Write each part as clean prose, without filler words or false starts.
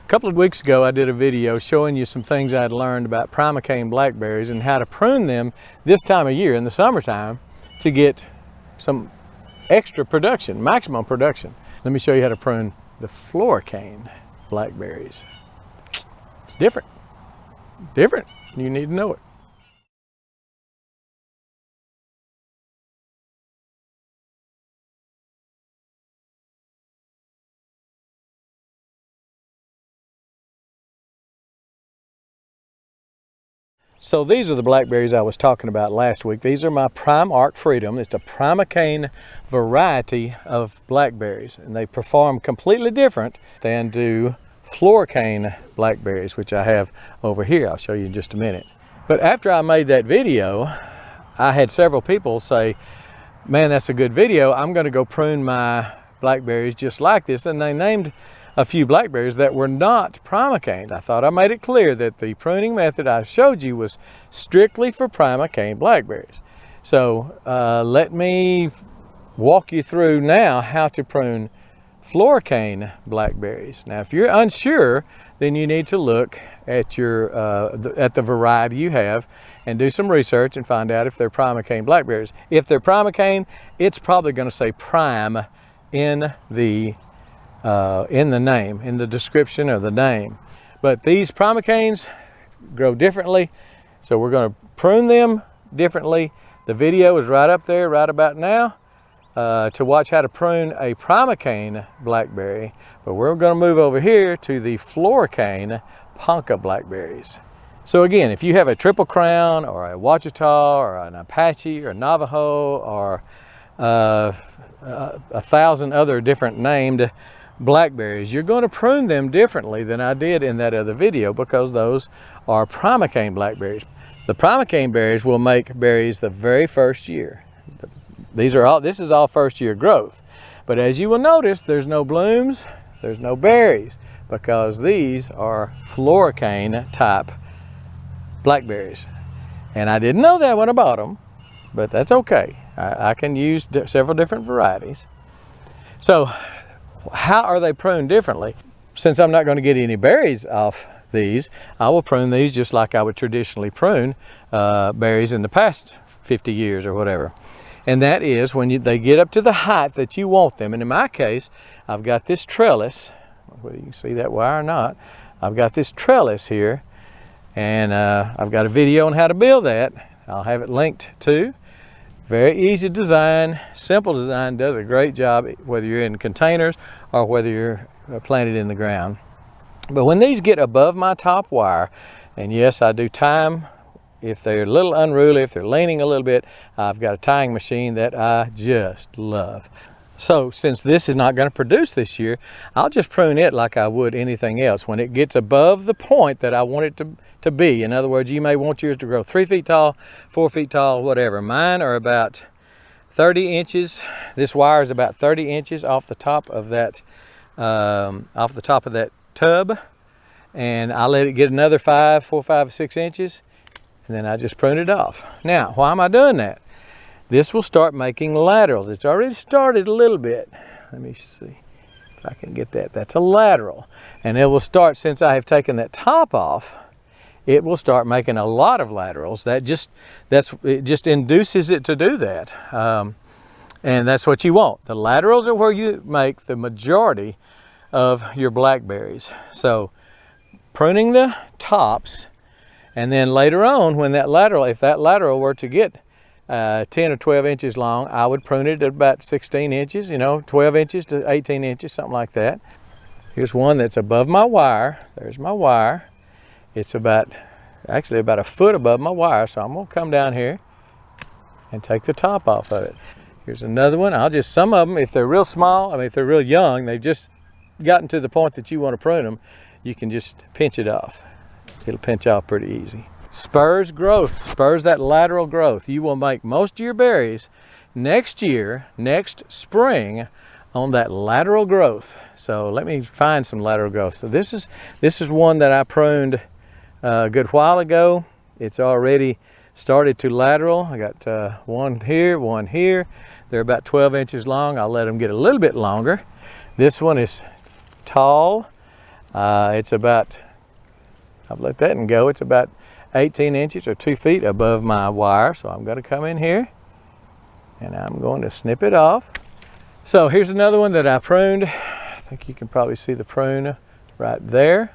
A couple of weeks ago I did a video showing you some things I'd learned about primocane blackberries and how to prune them this time of year in the summertime to get some extra production, maximum production. Let me show you how to prune the floricane blackberries. It's different. Different. You need to know it. So these are the blackberries I was talking about last week. These are my Prime Arc Freedom. It's the primocane variety of blackberries, and they perform completely different than do floricane blackberries, which I have over here. I'll show you in just a minute. But after I made that video, I had several people say, man, that's a good video. I'm going to go prune my blackberries just like this. And they named a few blackberries that were not primocane. I thought I made it clear that the pruning method I showed you was strictly for primocane blackberries. So let me walk you through now how to prune floricane blackberries. Now, if you're unsure, then you need to look at your at the variety you have and do some research and find out if they're primocane blackberries. If they're primocane, it's probably going to say prime in the name, in the description of the name. But these primocanes grow differently, so we're going to prune them differently. The video is right up there right about now to watch how to prune a primocane blackberry. But we're going to move over here to the floricane ponca blackberries. So again, if you have a Triple Crown or a Ouachita or an Apache or Navajo or 1,000 other different named blackberries, you're going to prune them differently than I did in that other video because those are primocane blackberries. The primocane berries will make berries the very first year. This is all first year growth. But as you will notice, there's no blooms, there's no berries because these are floricane type blackberries. And I didn't know that when I bought them, but that's okay. I can use several different varieties. So how are they pruned differently? Since I'm not going to get any berries off these, I will prune these just like I would traditionally prune berries in the past 50 years or whatever. And that is when they get up to the height that you want them. And in my case, I've got this trellis, whether you can see that wire or not, I've got this trellis here, and I've got a video on how to build that. I'll have it linked too. Very easy design, simple design, does a great job whether you're in containers or whether you're planted in the ground. But when these get above my top wire, and yes, I do time, if they're a little unruly, if they're leaning a little bit, I've got a tying machine that I just love. So since this is not going to produce this year, I'll just prune it like I would anything else. When it gets above the point that I want it to be. In other words, you may want yours to grow 3 feet tall, 4 feet tall, whatever. Mine are about 30 inches. This wire is about 30 inches off the top of that tub, and I let it get another 4, 5, 6 inches, and then I just prune it off. Now, why am I doing that? This will start making laterals. It's already started a little bit. Let me see if I can get that. That's a lateral, and it will start, since I have taken that top off, it will start making a lot of laterals. It just induces it to do that. And that's what you want. The laterals are where you make the majority of your blackberries. So pruning the tops, and then later on when that lateral, if that lateral were to get 10 or 12 inches long, I would prune it at about 16 inches, 12 inches to 18 inches, something like that. Here's one that's above my wire. There's my wire. It's actually about a foot above my wire, so I'm going to come down here and take the top off of it. Here's another one. Some of them, if they're real small, if they're real young, they've just gotten to the point that you want to prune them, you can just pinch it off. It'll pinch off pretty easy. Spurs growth, spurs that lateral growth. You will make most of your berries next spring, on that lateral growth. So let me find some lateral growth. So this is one that I pruned a good while ago. It's already started to lateral. I got one here, one here. They're about 12 inches long. I'll let them get a little bit longer. This one is tall. It's about, I've let that one go, it's about 18 inches or 2 feet above my wire. So I'm going to come in here and I'm going to snip it off. So here's another one that I pruned. I think you can probably see the prune right there.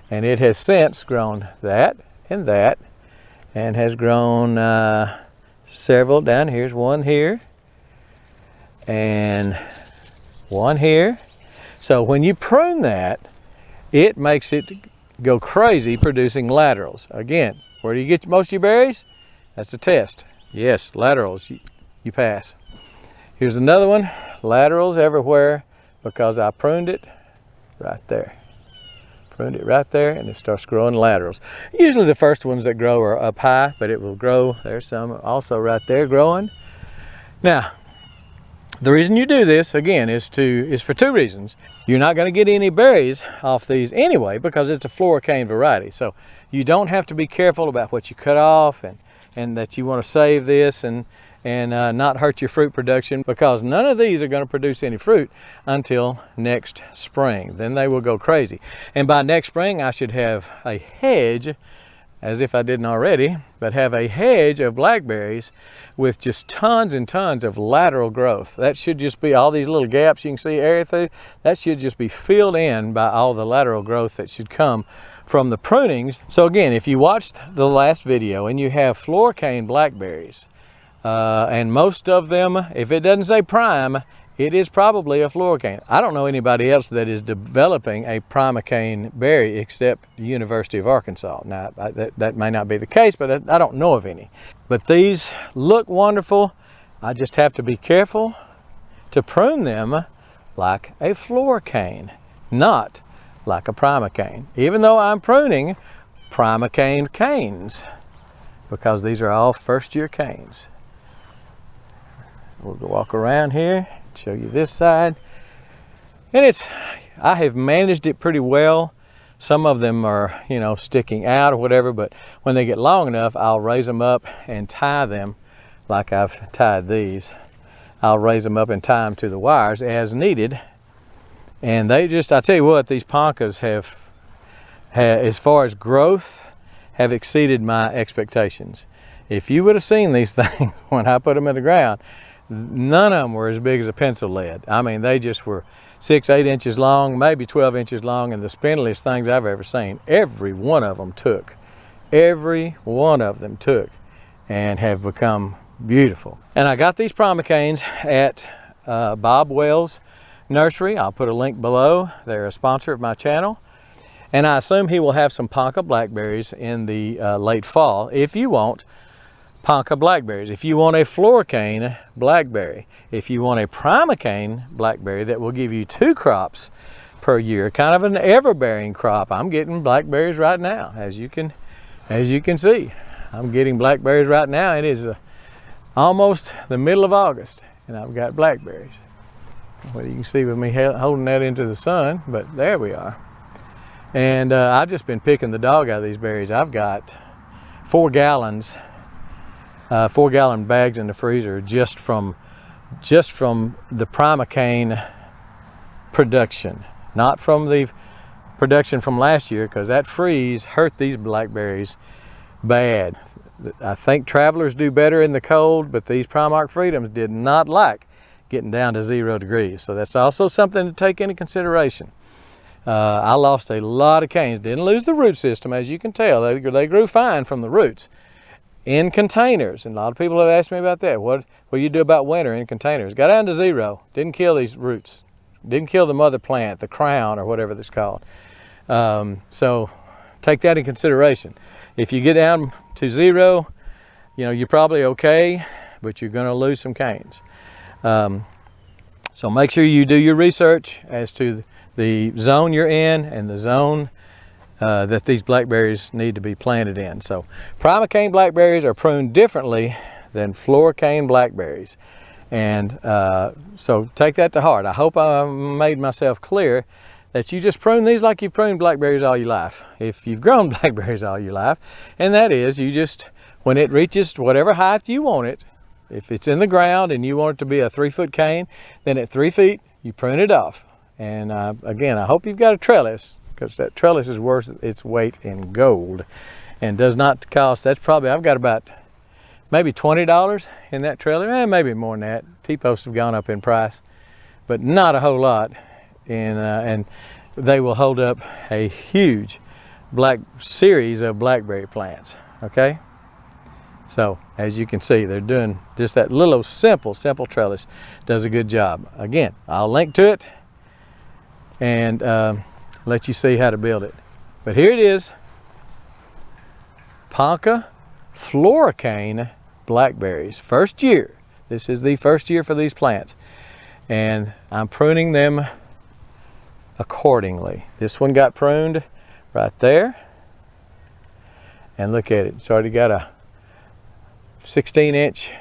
And it has since grown that and has grown several down. Here's one here and one here. So when you prune that, it makes it go crazy producing laterals. Again, where do you get most of your berries? That's a test. Yes, laterals, you pass. Here's another one, laterals everywhere because I pruned it right there. Pruned it right there and it starts growing laterals. Usually the first ones that grow are up high, but it will grow. There's some also right there growing. Now, the reason you do this, again, is for 2 reasons. You're not going to get any berries off these anyway because it's a floricane variety. So you don't have to be careful about what you cut off and that you want to save this and not hurt your fruit production, because none of these are going to produce any fruit until next spring. Then they will go crazy. And by next spring, I should have a hedge, as if I didn't already, but have a hedge of blackberries with just tons and tons of lateral growth. That should just be all these little gaps you can see area through. That should just be filled in by all the lateral growth that should come from the prunings. So again, if you watched the last video and you have floricane blackberries, and most of them, if it doesn't say prime, it is probably a floricane. I don't know anybody else that is developing a primocane berry except the University of Arkansas. Now, that may not be the case, but I don't know of any. But these look wonderful. I just have to be careful to prune them like a floricane, not like a primocane. Even though I'm pruning primocane canes, because these are all first-year canes. We'll go walk around here, show you this side. And I have managed it pretty well. Some of them are, you know, sticking out or whatever, but when they get long enough, I'll raise them up and tie them like I've tied these. I'll raise them up and tie them to the wires as needed. And they just, I tell you what, these poncas have, as far as growth, have exceeded my expectations. If you would have seen these things when I put them in the ground, none of them were as big as a pencil lead. I mean, they just were 6, 8 inches long, maybe 12 inches long, and the spindliest things I've ever seen. Every one of them took. Every one of them took and have become beautiful. And I got these primocanes at Bob Wells Nursery. I'll put a link below. They're a sponsor of my channel. And I assume he will have some Ponca blackberries in the late fall if you want Ponca blackberries. If you want a floricane blackberry, if you want a primocane blackberry that will give you 2 crops per year, kind of an ever-bearing crop. I'm getting blackberries right now, as you can see. I'm getting blackberries right now. It is almost the middle of August, and I've got blackberries. Well, you can see with me holding that into the sun, but there we are. And I've just been picking the dog out of these berries. I've got 4 gallons. 4-gallon bags in the freezer just from the primocane production, not from the production from last year, because that freeze hurt these blackberries bad. I think Travelers do better in the cold, but these Primark Freedoms did not like getting down to 0 degrees. So that's also something to take into consideration. I lost a lot of canes. Didn't lose the root system, as you can tell. They grew fine from the roots. In containers, and a lot of people have asked me about that. What do you do about winter in containers? Got down to 0. Didn't kill these roots. Didn't kill the mother plant, the crown, or whatever it's called. So take that in consideration. If you get down to 0, you know, you're probably okay, but you're going to lose some canes. So make sure you do your research as to the zone you're in and the zone that these blackberries need to be planted in. So primocane blackberries are pruned differently than floricane blackberries. And so take that to heart. I hope I made myself clear that you just prune these like you've pruned blackberries all your life. If you've grown blackberries all your life, and that is, you just, when it reaches whatever height you want it, if it's in the ground and you want it to be a 3-foot cane, then at 3 feet, you prune it off. And again, I hope you've got a trellis. because that trellis is worth its weight in gold and does not cost, that's probably, I've got about maybe $20 in that trailer, maybe more than that. T-posts have gone up in price, but not a whole lot. And they will hold up a huge series of blackberry plants, okay? So as you can see, they're doing just that little simple trellis does a good job. Again, I'll link to it and let you see how to build it. But here it is, Ponca Floricane blackberries. First year. This is the first year for these plants. And I'm pruning them accordingly. This one got pruned right there. And look at it. It's already got a 16-inch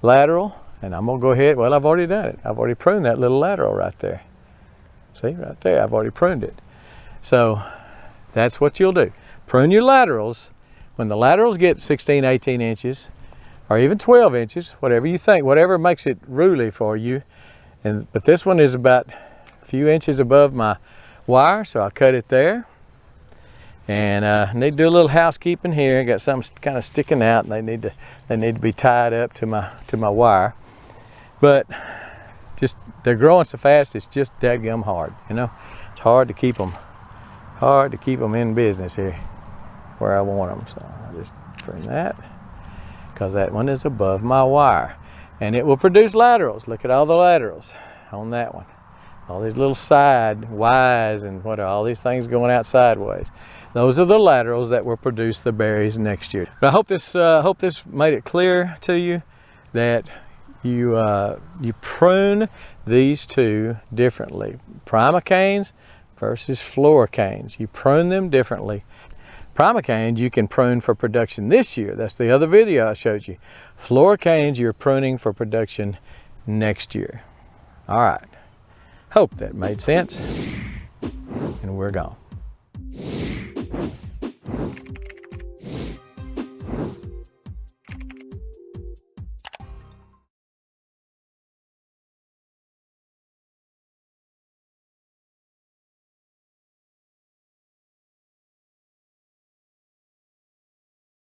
lateral. And I'm going to go ahead, well, I've already done it. I've already pruned that little lateral right there. See, right there, I've already pruned it. So that's what you'll do. Prune your laterals. When the laterals get 16, 18 inches, or even 12 inches, whatever you think, whatever makes it ruly for you. But this one is about a few inches above my wire, so I'll cut it there. And I need to do a little housekeeping here. I got something kind of sticking out, and they need to be tied up to my wire. But just they're growing so fast, it's just dadgum hard. You know, it's hard to keep them in business here where I want them. So I'll just prune that because that one is above my wire, and it will produce laterals. Look at all the laterals on that one. All these little side Y's and what are all these things going out sideways. Those are the laterals that will produce the berries next year. But I hope this made it clear to you that you prune these two differently. Primicanes versus floricanes. You prune them differently. Primicanes you can prune for production this year. That's the other video I showed you. Floricanes you're pruning for production next year. All right. Hope that made sense. And we're gone.